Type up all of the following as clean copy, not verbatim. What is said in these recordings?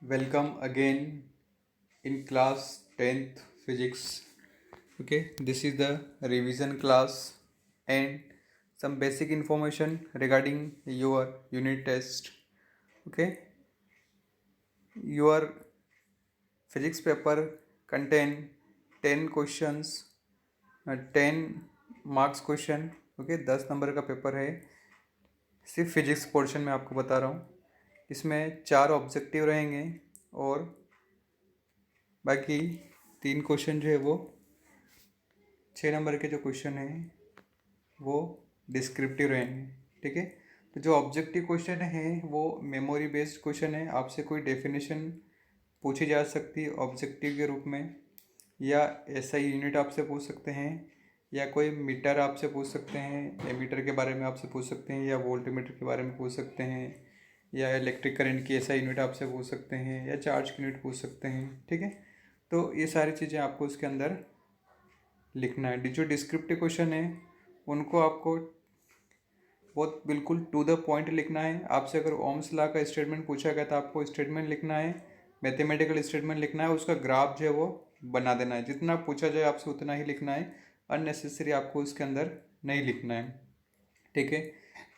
Welcome again in class 10th physics. Okay, this is the revision class and some basic information regarding your unit test. Okay, your physics paper contain 10 questions, 10 marks question. Okay, 10 number का paper है. सिर्फ physics portion में आपको बता रहा हूँ. इसमें 4 objective रहेंगे और बाकी 3 क्वेश्चन जो है वो 6 नंबर के जो क्वेश्चन हैं वो डिस्क्रिप्टिव रहेंगे. ठीक है, तो जो ऑब्जेक्टिव क्वेश्चन है वो मेमोरी बेस्ड क्वेश्चन है. आपसे कोई डेफिनेशन पूछी जा सकती है ऑब्जेक्टिव के रूप में, या एसआई यूनिट आपसे पूछ सकते हैं, या कोई मीटर आपसे पूछ सकते हैं, एमीटर के बारे में आपसे पूछ सकते हैं, या वोल्टमीटर के बारे में पूछ सकते हैं, या इलेक्ट्रिक करंट की एसआई यूनिट आपसे पूछ सकते हैं, या चार्ज की यूनिट पूछ सकते हैं. ठीक है, तो ये सारी चीज़ें आपको उसके अंदर लिखना है. जो डिस्क्रिप्टिव क्वेश्चन है उनको आपको बहुत बिल्कुल टू द पॉइंट लिखना है. आपसे अगर ओम्स लॉ का स्टेटमेंट पूछा गया तो आपको स्टेटमेंट लिखना है, मैथमेटिकल स्टेटमेंट लिखना है, उसका ग्राफ जो है वो बना देना है. जितना पूछा जाए आपसे उतना ही लिखना है, अननेसेसरी आपको उसके अंदर नहीं लिखना है. ठीक है,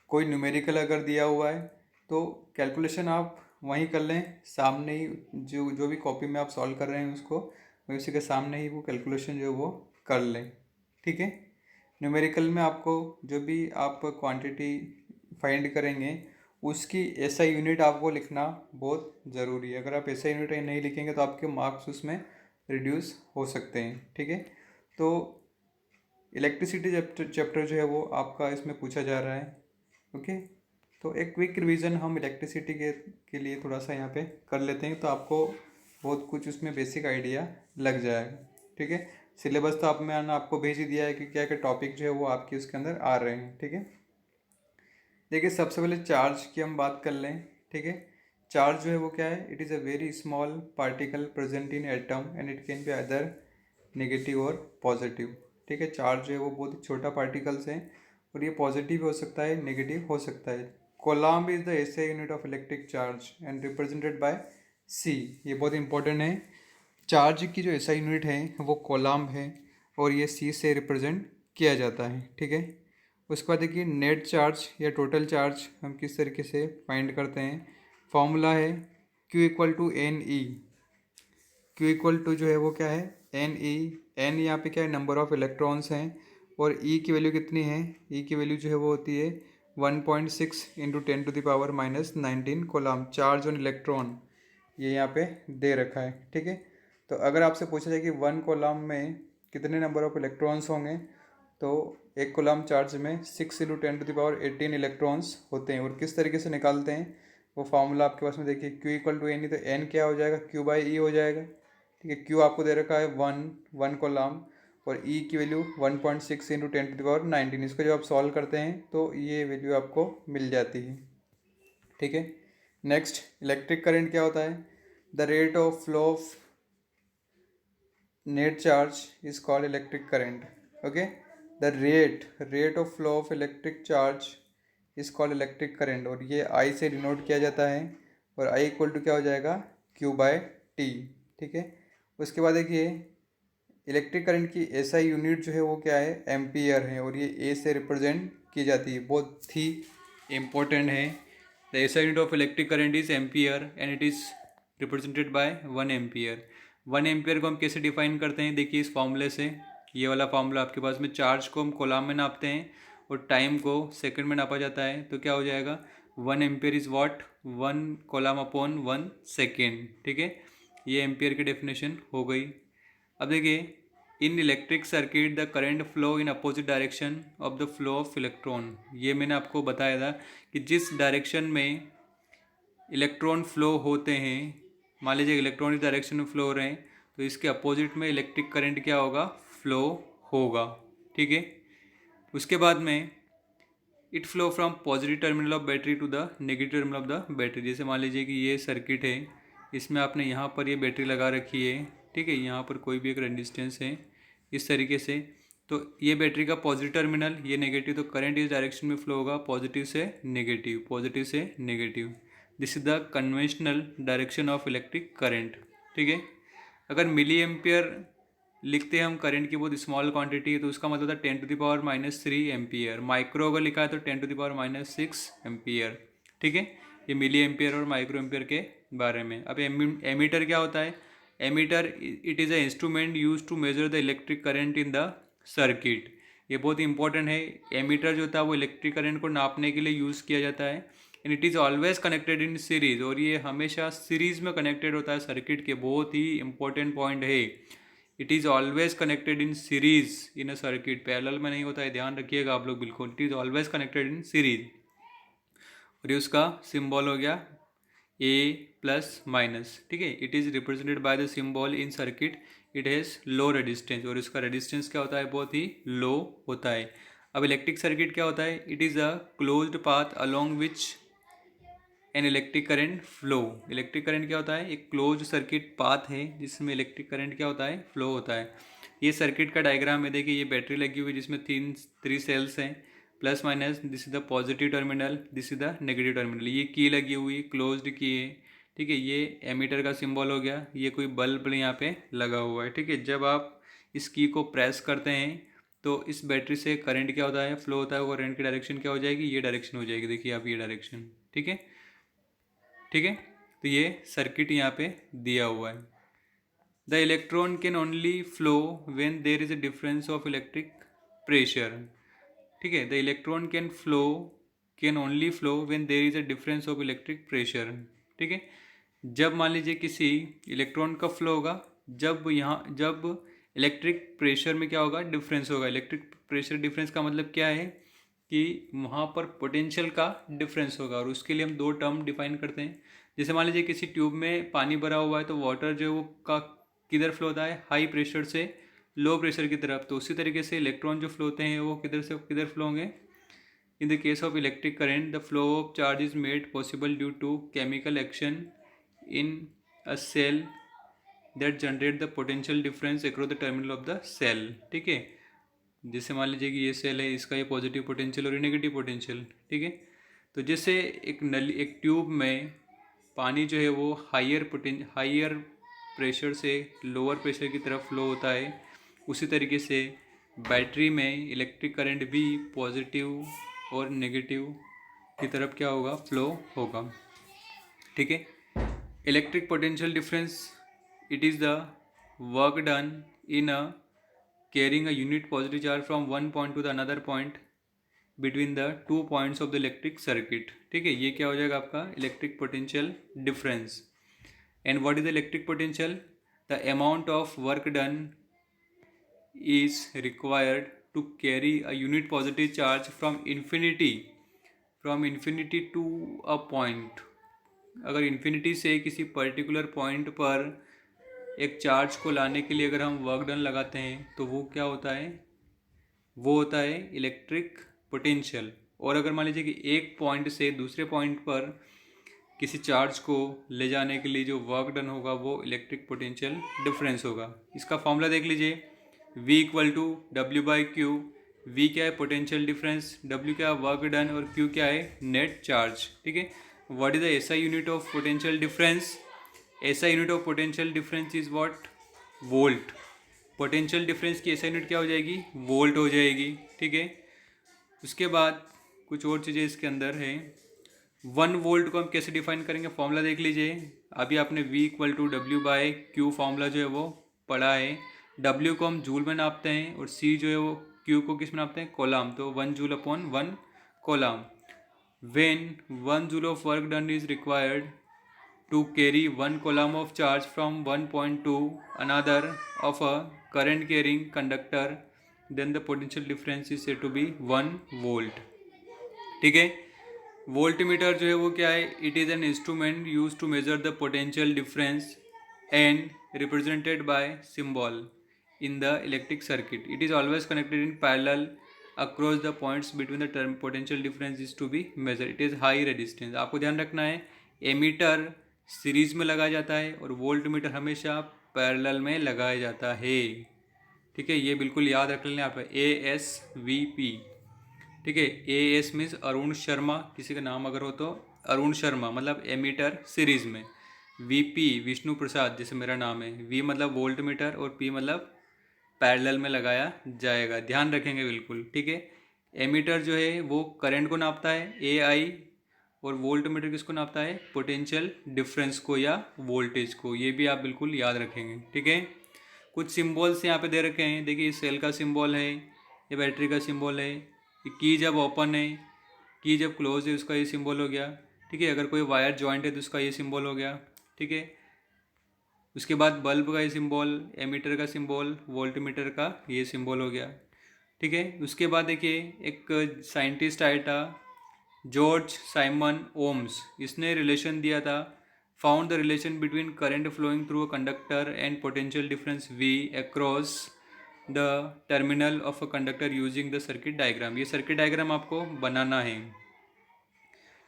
कोई न्यूमेरिकल अगर दिया हुआ है तो कैलकुलेशन आप वहीं कर लें सामने ही. जो जो भी कॉपी में आप सॉल्व कर रहे हैं उसको उसी के सामने ही वो कैलकुलेशन जो है वो कर लें. ठीक है, न्यूमेरिकल में आपको जो भी आप क्वांटिटी फाइंड करेंगे उसकी एसआई यूनिट आपको लिखना बहुत ज़रूरी है. अगर आप एसआई यूनिट नहीं लिखेंगे तो आपके मार्क्स उसमें रिड्यूस हो सकते हैं. ठीक है, तो इलेक्ट्रिसिटी चैप्टर जो है वो आपका इसमें पूछा जा रहा है. ओके, तो एक क्विक रिवीजन हम इलेक्ट्रिसिटी के लिए थोड़ा सा यहाँ पे कर लेते हैं, तो आपको बहुत कुछ उसमें बेसिक आइडिया लग जाएगा. ठीक है, सिलेबस तो मैंने आपको भेज ही दिया है कि क्या क्या टॉपिक जो है वो आपके उसके अंदर आ रहे हैं. ठीक है, देखिए सबसे पहले चार्ज की हम बात कर लें. ठीक है, चार्ज जो है वो क्या है? It is a very small particle present in atom and it can be other negative और पॉजिटिव. ठीक है, चार्ज जो है वो बहुत ही छोटा पार्टिकल्स हैं और ये पॉजिटिव हो सकता है, नेगेटिव हो सकता है. Coulomb is the SI unit of electric charge and represented by C. ये बहुत इंपॉर्टेंट है. चार्ज की जो एसआई यूनिट है वो कोलम्ब है और ये सी से रिप्रेजेंट किया जाता है. ठीक है, उसके बाद देखिए नेट चार्ज या टोटल चार्ज हम किस तरीके से फाइंड करते हैं. फॉर्मूला है Q equal to N E. Q equal to जो है वो क्या है? N E. एन यहाँ पे क्या है? नंबर ऑफ इलेक्ट्रॉन्स हैं और E की वैल्यू कितनी है? E की वैल्यू जो है वो होती है 1.6 into 10⁻⁻19 coulomb. Charge on electron ये यहाँ पे दे रखा है. ठीक है, तो अगर आपसे पूछा जाए कि 1 कोलम में कितने नंबर ऑफ इलेक्ट्रॉन्स होंगे तो एक कोलम चार्ज में 6 इंटू 10⁻18 इलेक्ट्रॉन्स होते हैं. और किस तरीके से निकालते हैं वो फार्मूला आपके पास में देखिए. Q equal to N E, तो एन क्या हो जाएगा? Q/E हो जाएगा. ठीक है, Q आपको दे रखा है 1 कोलम और E की वैल्यू 1.6 इंटू 10⁻19. इसको जब आप सॉल्व करते हैं तो ये वैल्यू आपको मिल जाती है. ठीक है, नेक्स्ट इलेक्ट्रिक करंट क्या होता है? The rate of flow of net charge is called electric current. Okay, the rate of flow of electric charge is called electric current और ये आई से डिनोट किया जाता है और आई इक्वल टू क्या हो जाएगा? Q/T. ठीक है, उसके बाद देखिए इलेक्ट्रिक करंट की एसआई यूनिट जो है वो क्या है? एम्पियर है और ये ए से रिप्रेजेंट की जाती है. बहुत ही इम्पोर्टेंट है. The SI unit of electric current is ampere and it is represented by 1 ampere. 1 ampere को हम कैसे डिफाइन करते हैं? देखिए इस फॉर्मूले से. ये वाला फॉर्मूला आपके पास में. चार्ज को हम कोलम में नापते हैं और टाइम को सेकंड में नापा जाता है. तो क्या हो जाएगा? 1 ampere is what? 1 coulomb upon 1 second. ठीक है, ये एम्पियर की डेफिनेशन हो गई. अब देखिए इन electric circuit the current flow in opposite direction of the flow of electron. ये मैंने आपको बताया था कि जिस डायरेक्शन में इलेक्ट्रॉन फ्लो होते हैं, मान लीजिए इलेक्ट्रॉन इस डायरेक्शन में फ्लो हो रहे हैं तो इसके अपोजिट में इलेक्ट्रिक करंट क्या होगा? फ्लो होगा. ठीक है, उसके बाद में it flow from positive terminal of battery to the negative terminal of the battery. जैसे मान लीजिए कि ये सर्किट है, इसमें आपने यहाँ पर ये बैटरी लगा रखी है. ठीक है, यहाँ पर कोई भी एक रेजिस्टेंस है इस तरीके से. तो ये बैटरी का पॉजिटिव टर्मिनल, ये नेगेटिव, तो करंट इस डायरेक्शन में फ्लो होगा पॉजिटिव से नेगेटिव, पॉजिटिव से negative. This is the conventional direction of electric current. ठीक है, अगर मिली एम्पियर लिखते हैं हम करंट की बहुत स्मॉल क्वांटिटी है तो उसका मतलब था 10⁻³ एम्पियर। माइक्रो अगर लिखा है तो 10⁻6 एम्पियर। ठीक है, ये मिली एम्पियर और माइक्रो एम्पियर के बारे में। अब एमीटर क्या होता है? Ammeter it is a instrument use to measure the electric current in the circuit. ये बहुत इंपॉर्टेंट है। एमीटर जो होता है वो इलेक्ट्रिक करंट को नापने के लिए यूज़ किया जाता है। And it is always connected in series, और ये हमेशा सीरीज में कनेक्टेड होता है सर्किट के। बहुत ही इंपॉर्टेंट पॉइंट है, it is always connected in series in a circuit. Parallel में नहीं होता है, ध्यान रखिएगा आप लोग बिल्कुल। It is always connected in series. और ये उसका सिंबल हो गया A+-। ठीक है, it is represented by the symbol in circuit. It has low resistance, और इसका रेजिस्टेंस क्या होता है? बहुत ही लो होता है। अब इलेक्ट्रिक सर्किट क्या होता है? It is a closed path along which an electric current flow. Electric current क्या होता है? एक क्लोज्ड सर्किट पाथ है जिसमें इलेक्ट्रिक करंट क्या होता है? फ्लो होता है। ये सर्किट का डायग्राम है, देखिए ये बैटरी लगी हुई जिसमें थ्री सेल्स हैं, plus minus. This is the positive terminal, this is the negative terminal. ये की लगी हुई, क्लोज्ड की है। ठीक है, ये एमीटर का सिंबल हो गया। ये कोई बल्ब यहाँ पे लगा हुआ है। ठीक है, जब आप इस की को प्रेस करते हैं तो इस बैटरी से करंट क्या होता है? फ्लो होता है। वो करंट की डायरेक्शन क्या हो जाएगी? ये डायरेक्शन हो जाएगी। देखिए आप, ये डायरेक्शन। ठीक है, ठीक है, तो ये सर्किट यहाँ पे दिया हुआ है। The electron can only flow when there is a difference of electric pressure. ठीक है, the electron can only flow when there is a difference of electric pressure. ठीक है, जब मान लीजिए किसी इलेक्ट्रॉन का फ्लो होगा जब इलेक्ट्रिक प्रेशर में क्या होगा? डिफरेंस होगा। इलेक्ट्रिक प्रेशर डिफरेंस का मतलब क्या है? कि वहाँ पर पोटेंशियल का डिफरेंस होगा, और उसके लिए हम दो टर्म डिफाइन करते हैं। जैसे मान लीजिए किसी ट्यूब में पानी भरा हुआ है तो वाटर जो है वो का किधर फ्लो होता है? हाई प्रेशर से लो प्रेशर की तरफ। तो उसी तरीके से इलेक्ट्रॉन जो फ्लो होते हैं वो किधर से किधर फ्लो होंगे? In the case of electric current the flow of charge is made possible due to chemical action in a cell that generate the potential difference across the terminal of the cell. ठीक है, जैसे मान लीजिए कि ये cell है, इसका ये पॉजिटिव पोटेंशियल और ये नेगेटिव पोटेंशियल। ठीक है, तो जैसे एक ट्यूब में पानी जो है वो हायर प्रेशर से लोअर प्रेशर की तरफ फ्लो होता है, उसी तरीके से बैटरी में इलेक्ट्रिक करंट भी पॉजिटिव और नेगेटिव की तरफ क्या होगा? फ्लो होगा। ठीक है, electric potential difference it is the work done in a carrying a unit positive charge from one point to the another point between the 2 points of the electric circuit। ठीक है, ये क्या हो जाएगा आपका? Electric potential difference. And what is the electric potential? The amount of work done is required to carry a unit positive charge from infinity to a point. अगर infinity से किसी पर्टिकुलर पॉइंट पर एक चार्ज को लाने के लिए अगर हम वर्क डन लगाते हैं तो वो क्या होता है? वो होता है इलेक्ट्रिक पोटेंशियल। और अगर मान लीजिए कि एक पॉइंट से दूसरे पॉइंट पर किसी चार्ज को ले जाने के लिए जो वर्क डन होगा वो इलेक्ट्रिक पोटेंशियल डिफरेंस होगा। इसका फॉर्मूला देख लीजिए, V = W/Q। V क्या है? Potential difference. W क्या है? Work done. और Q क्या है? Net charge. ठीक है, what is the SI unit of potential difference? SI unit of potential difference is what? Volt. Potential difference की SI यूनिट क्या हो जाएगी? वोल्ट हो जाएगी। ठीक है, उसके बाद कुछ और चीज़ें इसके अंदर हैं। 1 वोल्ट को हम कैसे डिफाइन करेंगे? फॉर्मूला देख लीजिए। अभी आपने V = W/Q फॉर्मूला जो है वो पढ़ा है। W को हम जूल में नापते हैं और C जो है वो Q को किस में नापते हैं? कॉलम। तो 1 जूल/1 column. When 1 joule of work done is required to carry 1 coulomb of charge from one point to another of a current carrying conductor, then the potential difference is said to be 1 volt। ठीक है, voltmeter जो है वो क्या है? It is an instrument use to measure the potential difference and represented by symbol in the electric circuit. It is always connected in parallel across the points between the term potential difference is to be measure. It is high resistance. आपको ध्यान रखना है, ammeter series में लगाया जाता है और voltmeter हमेशा पैरेलल में लगाया जाता है। ठीक है, ये बिल्कुल याद रख लें आप, ASVP। ठीक है, AS मीन्स अरुण शर्मा, किसी का नाम अगर हो तो अरुण शर्मा मतलब एमीटर सीरीज में, वीपी विष्णु प्रसाद जैसे मेरा नाम है, वी मतलब वोल्ट मीटर और पी मतलब पैरेलल में लगाया जाएगा, ध्यान रखेंगे बिल्कुल, ठीक है। एमीटर जो है वो करंट को नापता है ए आई, और वोल्ट मीटर किसको नापता है, पोटेंशियल डिफरेंस को या वोल्टेज को, ये भी आप बिल्कुल याद रखेंगे, ठीक है। कुछ सिंबल्स यहाँ पे दे रखे हैं, देखिए सेल का सिंबल है, ये बैटरी का सिंबल है, ये की जब ओपन है, की जब क्लोज है उसका ये सिंबल हो गया, ठीक है। अगर कोई वायर जॉइंट है तो उसका ये सिंबल हो गया, ठीक है। उसके बाद बल्ब का ये सिंबल, एमीटर का सिंबल, वोल्ट मीटर का ये सिंबल हो गया, ठीक है। उसके बाद देखिए एक साइंटिस्ट आया था जॉर्ज साइमन ओम्स, इसने रिलेशन दिया था, found the relation between current flowing through a conductor and potential difference V across the terminal of a conductor using the circuit diagram. ये सर्किट डायग्राम आपको बनाना है,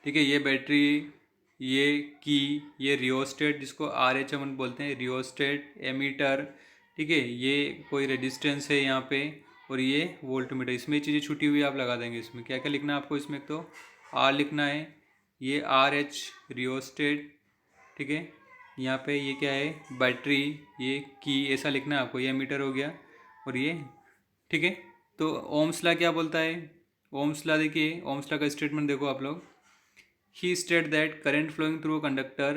ठीक है। ये बैटरी, ये की, ये रियोस्टेट जिसको आर एच एम बोलते हैं, रियोस्टेट, एमीटर, ठीक है। ये कोई रेजिस्टेंस है यहाँ पे, और ये वोल्ट मीटर, इसमें चीज़ें छुटी हुई आप लगा देंगे। इसमें क्या क्या लिखना है आपको, इसमें तो आर लिखना है, ये आर एच रियोस्टेट, ठीक है। यहाँ पे ये क्या है बैटरी, ये की, ऐसा लिखना है आपको, ये मीटर हो गया और ये, ठीक है। तो ओम्स लॉ क्या बोलता है, ओम्स लॉ देखिए, ओम्स लॉ का स्टेटमेंट देखो आप लोग, he stated that current flowing through a conductor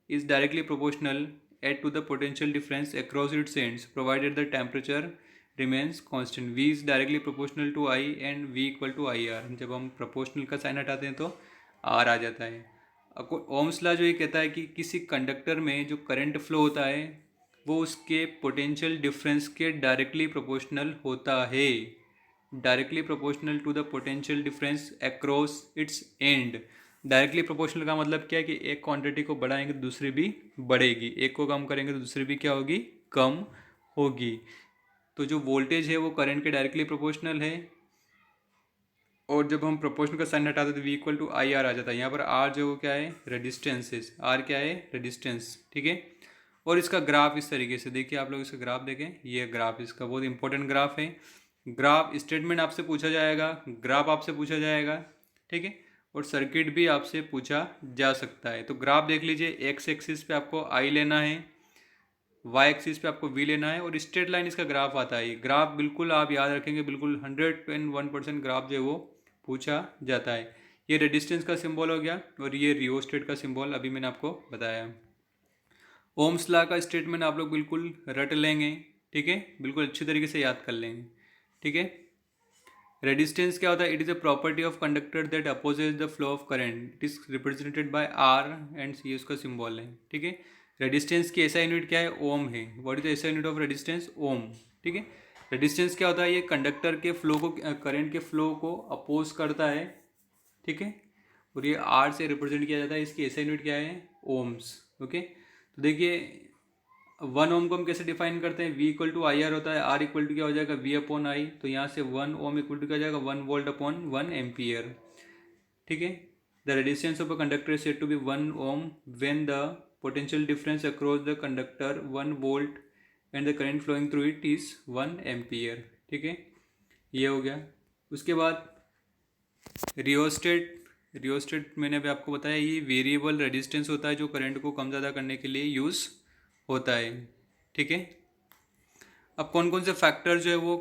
is directly proportional at to the potential difference across its ends provided the temperature remains constant. V is directly proportional to I and V equal to IR. जब हम proportional का sign हटाते हैं तो R आ जाता है। Ohm's law जो ये कहता है कि किसी कंडक्टर में जो करंट फ्लो होता है वो उसके पोटेंशियल डिफरेंस के डायरेक्टली प्रोपोर्शनल होता है, directly proportional to the potential difference across its end. Directly proportional का मतलब क्या है कि एक क्वांटिटी को बढ़ाएंगे तो दूसरी भी बढ़ेगी, एक को कम करेंगे तो दूसरी भी क्या होगी, कम होगी। तो जो वोल्टेज है वो करंट के डायरेक्टली प्रोपोर्शनल है, और जब हम प्रोपोर्शनल का साइन हटाते तो V equal to I R आ जाता है। यहाँ पर आर जो वो क्या है, रेजिस्टेंस है, आर क्या है, रेजिस्टेंस, ठीक है। और इसका ग्राफ इस तरीके से देखिए, आप लोग इसका ग्राफ देखें, ये ग्राफ इसका बहुत इंपॉर्टेंट ग्राफ है। ग्राफ स्टेटमेंट आपसे पूछा जाएगा, ग्राफ आपसे पूछा जाएगा, ठीक है, और सर्किट भी आपसे पूछा जा सकता है। तो ग्राफ देख लीजिए, एक्स एक्सिस पे आपको आई लेना है, वाई एक्सिस पे आपको वी लेना है, और स्ट्रेट लाइन इसका ग्राफ आता है। ग्राफ बिल्कुल आप याद रखेंगे, बिल्कुल 101% ग्राफ जो है वो पूछा जाता है। ये रेजिस्टेंस का सिंबल हो गया, और ये रियोस्टेट का सिंबल अभी मैंने आपको बताया। ओम्स लॉ का स्टेटमेंट आप लोग बिल्कुल रट लेंगे, ठीक है, बिल्कुल अच्छी तरीके से याद कर लेंगे, ठीक है। रेजिस्टेंस क्या होता है, it is a property of conductor that opposes the flow of current, it is represented by R and see, उसका सिंबल है, ठीक है। रेजिस्टेंस की ऐसा यूनिट क्या है, ओम है। व्हाट इज द ऐसा यूनिट ऑफ रेजिस्टेंस, ओम, ठीक है। रेजिस्टेंस क्या होता है, ये कंडक्टर के फ्लो को, करंट के फ्लो को अपोज करता है, ठीक है, और ये आर से रिप्रेजेंट किया जाता है। इसकी ऐसा यूनिट क्या है, ओम्स, ओके। तो देखिए 1 ओम को हम कैसे डिफाइन करते हैं, V equal to I R होता है, R इक्वल टू क्या हो जाएगा, V अपॉन आई, तो यहाँ से 1 ओम इक्वल टू क्या हो जाएगा, 1 वोल्ट अपॉन 1 एम्पियर, ठीक है। The resistance of a conductor is said to be 1 ohm when the potential difference across the conductor 1 volt and the current flowing through it is 1 ampere, ठीक है, ये हो गया। उसके बाद रियोस्टेट, रियोस्टेट मैंने अभी आपको बताया, ये वेरिएबल रेजिस्टेंस होता है जो करंट को कम ज़्यादा करने के लिए यूज़ होता है, ठीक है। अब कौन कौन से फैक्टर जो है वो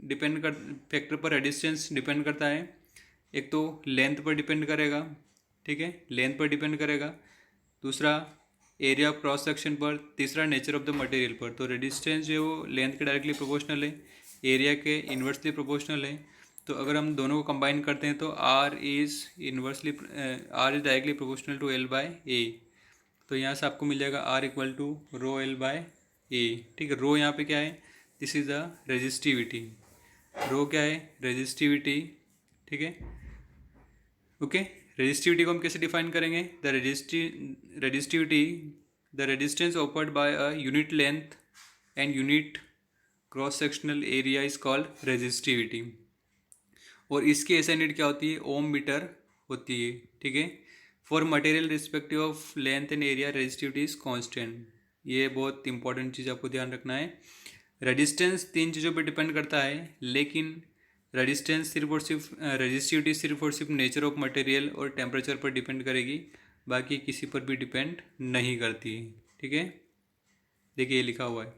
डिपेंड कर, फैक्टर पर रेजिस्टेंस डिपेंड करता है, एक तो लेंथ पर डिपेंड करेगा, ठीक है, लेंथ पर डिपेंड करेगा, दूसरा एरिया ऑफ क्रॉस सेक्शन पर, तीसरा नेचर ऑफ द मटेरियल पर। तो रेजिस्टेंस जो है वो लेंथ के डायरेक्टली प्रोपोर्शनल है, एरिया के इन्वर्सली प्रोपोर्शनल है। तो अगर हम दोनों को कंबाइन करते हैं तो R is directly proportional to L by A. तो यहाँ से आपको मिल जाएगा R equal to rho L by A, ठीक है। रो यहाँ पे क्या है, this is the resistivity, rho क्या है, रेजिस्टिविटी, ठीक है, ओके। रेजिस्टिविटी को हम कैसे डिफाइन करेंगे, the resistivity, the resistance offered by a unit length and unit cross sectional area is called resistivity. और इसकी ऐसा यूनिट क्या होती है, ओम मीटर होती है, ठीक है। For material respective of length and area resistivity is constant. ये बहुत इंपॉर्टेंट चीज़ आपको ध्यान रखना है। रेजिस्टेंस 3 चीज़ों पे डिपेंड करता है, लेकिन रेजिस्टेंस सिर्फ और सिर्फ, रेजिस्टिविटी सिर्फ और सिर्फ नेचर ऑफ मटेरियल और टेम्परेचर पर डिपेंड करेगी। बाकी किसी पर भी डिपेंड नहीं करती। ठीक है, देखिए ये लिखा हुआ है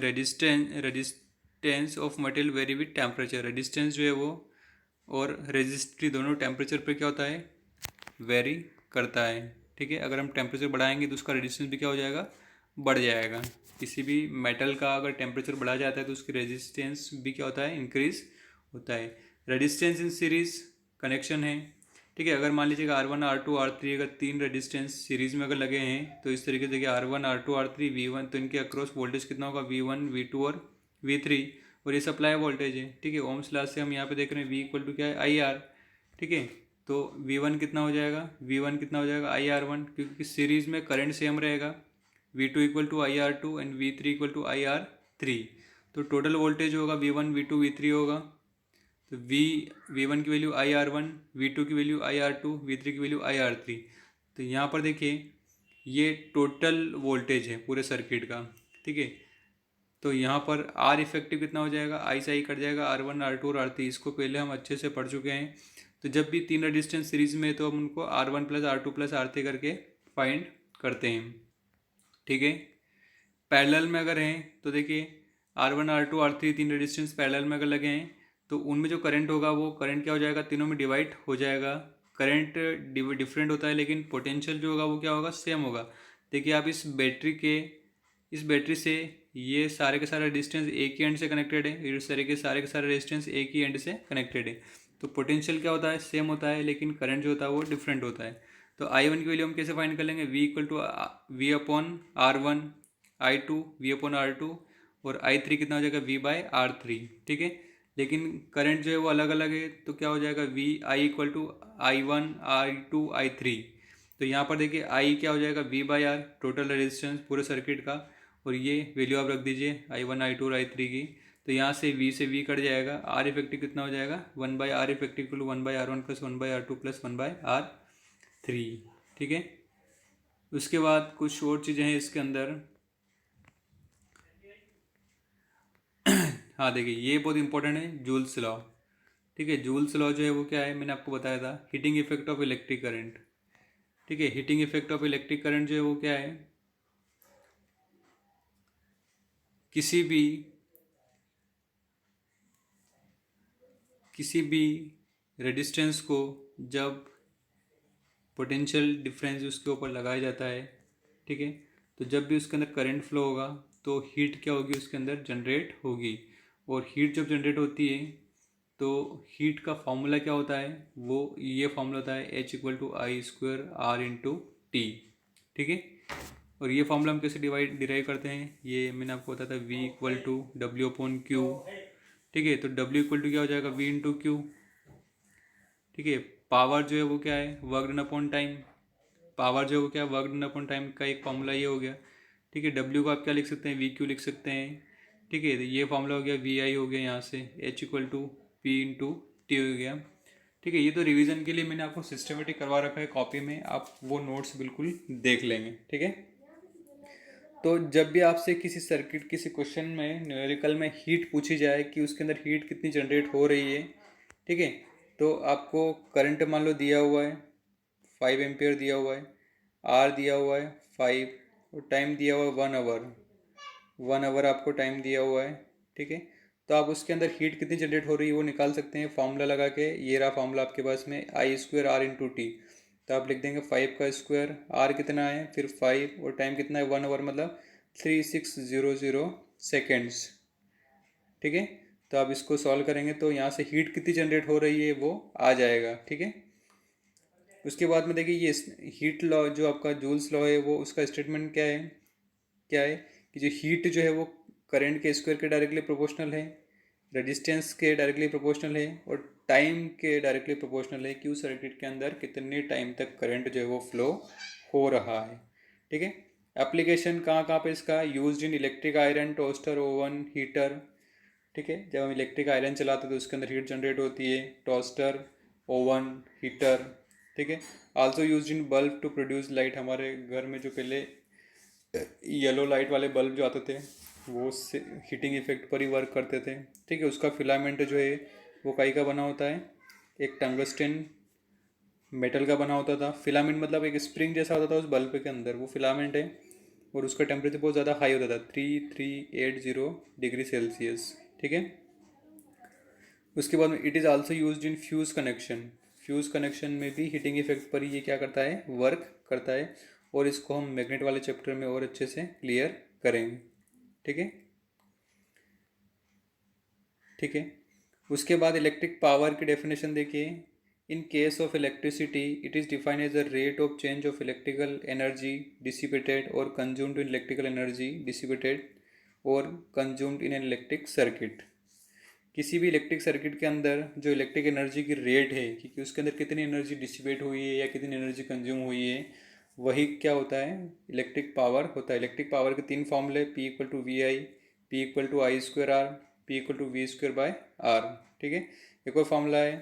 resistance of material very with temperature. Resistance जो है वो और रेजिस्टिविटी दोनों टेम्परेचर पे क्या होता है, वेरी करता है। ठीक है, अगर हम टेम्परेचर बढ़ाएंगे तो उसका रेजिस्टेंस भी क्या हो जाएगा, बढ़ जाएगा। किसी भी मेटल का अगर टेम्परेचर बढ़ा जाता है तो उसकी रेजिस्टेंस भी क्या होता है, इंक्रीज होता है। रेजिस्टेंस इन सीरीज कनेक्शन है। ठीक है, अगर मान लीजिएगा R1 R2 R3 अगर तीन रेजिस्टेंस सीरीज में अगर लगे हैं तो इस तरीके से देखिए R1 R2 R3 V1, तो इनके अक्रॉस वोल्टेज कितना होगा, V1 V2 और V3, और ये सप्लाई वोल्टेज है। ठीक है, ओम्स लॉ से हम यहाँ पे देख रहे हैं V इक्वल टू क्या है, IR। ठीक है, तो V1 कितना हो जाएगा, V1 कितना हो जाएगा IR1, क्योंकि सीरीज में करंट सेम रहेगा। V2 equal to IR2 and V3 equal to IR3, तो टोटल वोल्टेज होगा V1 V2 V3 होगा। तो V1 की वैल्यू IR1, V2 की वैल्यू IR2, V3 की वैल्यू IR3। तो यहाँ पर देखिए ये टोटल वोल्टेज है पूरे सर्किट का। ठीक है, तो यहाँ पर R इफेक्टिव कितना हो जाएगा, I से I कट जाएगा, R1 R2 और R3, इसको पहले हम अच्छे से पढ़ चुके हैं। तो जब भी तीन रेजिस्टेंस सीरीज में तो हम उनको R1 plus R2 plus R3 करके फाइंड करते हैं। ठीक है, पैरेलल में अगर हैं तो देखिए R1 R2 R3 तीन रेजिस्टेंस पैरेलल में अगर लगे हैं तो उनमें जो करंट होगा वो करंट क्या हो जाएगा, तीनों में डिवाइड हो जाएगा। करंट डिफरेंट होता है लेकिन पोटेंशियल जो होगा वो क्या होगा, सेम होगा। देखिए आप इस बैटरी से ये सारे के सारे रेजिस्टेंस एक ही एंड से कनेक्टेड है, इस तरह के सारे रेजिस्टेंस एक ही एंड से कनेक्टेड है। तो पोटेंशियल क्या होता है, सेम होता है, लेकिन करंट जो होता है वो डिफरेंट होता है। तो I1 की वैल्यू हम कैसे फाइंड कर लेंगे, V equal to V upon R1, I2 V upon R2 और I3 कितना हो जाएगा, V बाई R3। ठीक है, लेकिन करंट जो है वो अलग अलग है, तो क्या हो जाएगा, V I equal to I1 I2 I3। तो यहाँ पर देखिए I क्या हो जाएगा, V by R, total resistance पूरे सर्किट का, और ये वैल्यू आप रख दीजिए I1 I2 और I3 की। तो यहाँ से V कट जाएगा, R इफेक्टिव कितना हो जाएगा, 1 by R effective equal to 1 by R1 plus 1 by R2 plus 1 by R3। ठीक है, उसके बाद कुछ और चीज़ें हैं इसके अंदर। हाँ देखिए ये बहुत इंपॉर्टेंट है, जूल्स लॉ। ठीक है, जूल्स लॉ जो है वो क्या है, मैंने आपको बताया था, heating effect of electric current. ठीक है, heating effect of electric current जो है वो क्या है, किसी भी रेजिस्टेंस को जब पोटेंशियल डिफरेंस उसके ऊपर लगाया जाता है, ठीक है, तो जब भी उसके अंदर करंट फ्लो होगा तो हीट क्या होगी, उसके अंदर जनरेट होगी। और हीट जब जनरेट होती है तो हीट का फॉर्मूला क्या होता है, वो ये फॉर्मूला होता है H equal to I square R into T. ठीक है, और ये फॉर्मूला हम कैसे डिराइव करते हैं, ये मैंने आपको बताया था, V equal to W upon Q. ठीक है, तो W इक्वल टू क्या हो जाएगा, V इंटू क्यू। ठीक है, पावर जो है वो क्या है, work done upon time. Power जो है वो क्या है, वर्क डन अपॉन टाइम का एक फॉर्मूला ये हो गया। ठीक है, W को आप क्या लिख सकते हैं, VQ लिख सकते हैं। ठीक है, तो ये फॉर्मूला हो गया, VI हो गया, यहाँ से H equal to P into T हो गया। ठीक है, ये तो रिवीजन के लिए मैंने आपको सिस्टमेटिक करवा रखा है कॉपी में, आप वो नोट्स बिल्कुल देख लेंगे। ठीक है, तो जब भी आपसे किसी सर्किट किसी क्वेश्चन में न्यूमेरिकल में हीट पूछी जाए कि उसके अंदर हीट कितनी जनरेट हो रही है, ठीक है, तो आपको करंट मान लो दिया हुआ है 5 एम्पियर दिया हुआ है, आर दिया हुआ है 5, और टाइम दिया हुआ है 1 आवर। 1 आवर आपको टाइम दिया हुआ है। ठीक है, तो आप उसके अंदर हीट कितनी जनरेट हो रही है वो निकाल सकते हैं फार्मूला लगा के। ये रहा फार्मूला आपके पास में, आई स्क्वायर R इंटू टी। तो आप लिख देंगे 5 का स्क्वायर, आर कितना है फिर 5, और टाइम कितना है 1 आवर, मतलब 3600 सेकेंड्स। ठीक है, तो आप इसको सॉल्व करेंगे तो यहाँ से हीट कितनी जनरेट हो रही है वो आ जाएगा। ठीक है, उसके बाद में देखिए ये हीट लॉ जो आपका जूल्स लॉ है वो उसका स्टेटमेंट क्या है कि जो हीट जो है वो करंट के स्क्वायर के डायरेक्टली प्रोपोर्शनल है, रेजिस्टेंस के डायरेक्टली प्रोपोर्शनल है, और टाइम के डायरेक्टली प्रोपोर्शनल है कि उस सर्किट के अंदर कितने टाइम तक करंट जो है वो फ्लो हो रहा है। ठीक है, एप्लीकेशन कहाँ कहाँ पे इसका used in electric iron, toaster, oven, heater. ठीक है, जब हम इलेक्ट्रिक आयरन चलाते हैं तो उसके अंदर हीट जनरेट होती है, टोस्टर, ओवन, हीटर। ठीक है, also used in bulb to produce light. हमारे घर में जो पहले येलो लाइट वाले बल्ब जो आते थे वो हीटिंग इफेक्ट पर ही वर्क करते थे। ठीक है, उसका फिलामेंट जो है वो काई का बना होता है, एक टंगस्टन मेटल का बना होता था। फिलामेंट मतलब एक स्प्रिंग जैसा होता था उस बल्ब के अंदर, वो फिलामेंट है। और उसका टेम्परेचर बहुत ज़्यादा हाई होता था, 3380 डिग्री सेल्सियस। ठीक है। उसके बाद में it is also used in fuse connection. Fuse connection में भी हीटिंग इफेक्ट पर ये क्या करता है, वर्क करता है। और इसको हम मैग्नेट वाले चैप्टर में और अच्छे से क्लियर करेंगे। ठीक है। ठीक है। उसके बाद इलेक्ट्रिक पावर की डेफिनेशन देखिए। In case of electricity it is defined as the rate of change of electrical energy dissipated और consumed in electrical energy dissipated और consumed in an electric circuit. किसी भी इलेक्ट्रिक सर्किट के अंदर जो electric energy की rate है कि उसके अंदर कितनी एनर्जी डिसिपेट हुई है या कितनी एनर्जी कंज्यूम हुई है, वही क्या होता है, इलेक्ट्रिक पावर होता है। इलेक्ट्रिक पावर के तीन फॉर्मूले, P equal to V I, P equal to I square R, P equal to V square by R. ठीक है। एक और फॉर्मूला है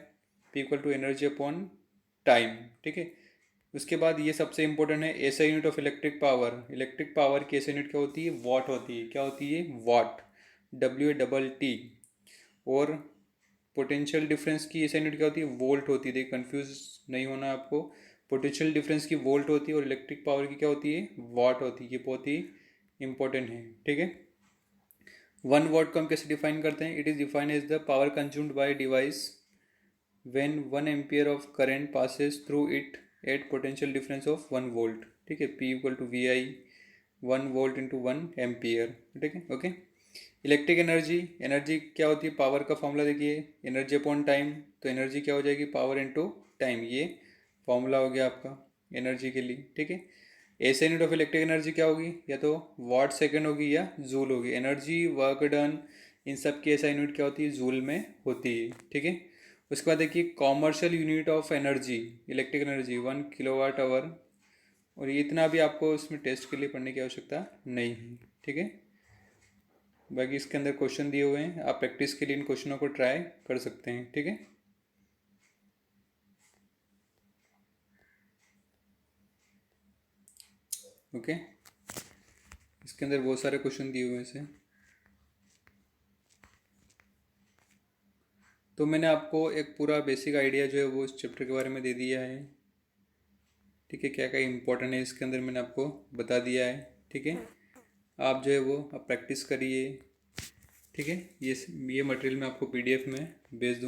P equal to energy upon time. ठीक है। उसके बाद ये सबसे इंपॉर्टेंट है, SI unit of electric power. Electric power की एसआई यूनिट क्या होती है, वाट होती है। क्या होती है, वाट, WATT। और पोटेंशियल डिफरेंस की एसआई यूनिट क्या होती है, वोल्ट होती है। देखिए कंफ्यूज नहीं होना आपको। पोटेंशियल डिफरेंस की वोल्ट होती है और इलेक्ट्रिक पावर की क्या होती है, वाट होती है। ये बहुत ही इंपॉर्टेंट है। ठीक है। 1 वाट को हम कैसे डिफाइन करते हैं, it is defined as the power consumed by device when 1 ampere of current passes through it at potential difference of 1 volt। ठीक है। P equal to V I, 1 volt into 1 ampere. ठीक है। ओके। इलेक्ट्रिक एनर्जी, एनर्जी क्या होती है, power का formula देखिए, energy upon time. तो एनर्जी क्या हो जाएगी, पावर इंटू टाइम। ये फॉर्मूला हो गया आपका एनर्जी के लिए। ठीक है। SI unit of electric energy क्या होगी, या तो वाट सेकंड होगी या जूल होगी। एनर्जी, वर्क डन, इन सब की एसआई यूनिट क्या होती है, जूल में होती है। ठीक है। उसके बाद देखिए commercial unit of energy, electric energy 1 kilowatt hour. और ये इतना भी आपको इसमें टेस्ट के लिए पढ़ने की आवश्यकता नहीं है। ठीक है। बाकी इसके अंदर क्वेश्चन दिए हुए हैं, आप प्रैक्टिस के लिए इन क्वेश्चनों को ट्राई कर सकते हैं। ठीक है। ओके। इसके अंदर बहुत सारे क्वेश्चन दिए हुए हैं से। तो मैंने आपको एक पूरा बेसिक आइडिया जो है वो इस चैप्टर के बारे में दे दिया है। ठीक है। क्या क्या इंपॉर्टेंट है इसके अंदर मैंने आपको बता दिया है। ठीक है। आप जो है वो आप प्रैक्टिस करिए। ठीक है। ये मटेरियल मैं आपको PDF में भेज दूँ।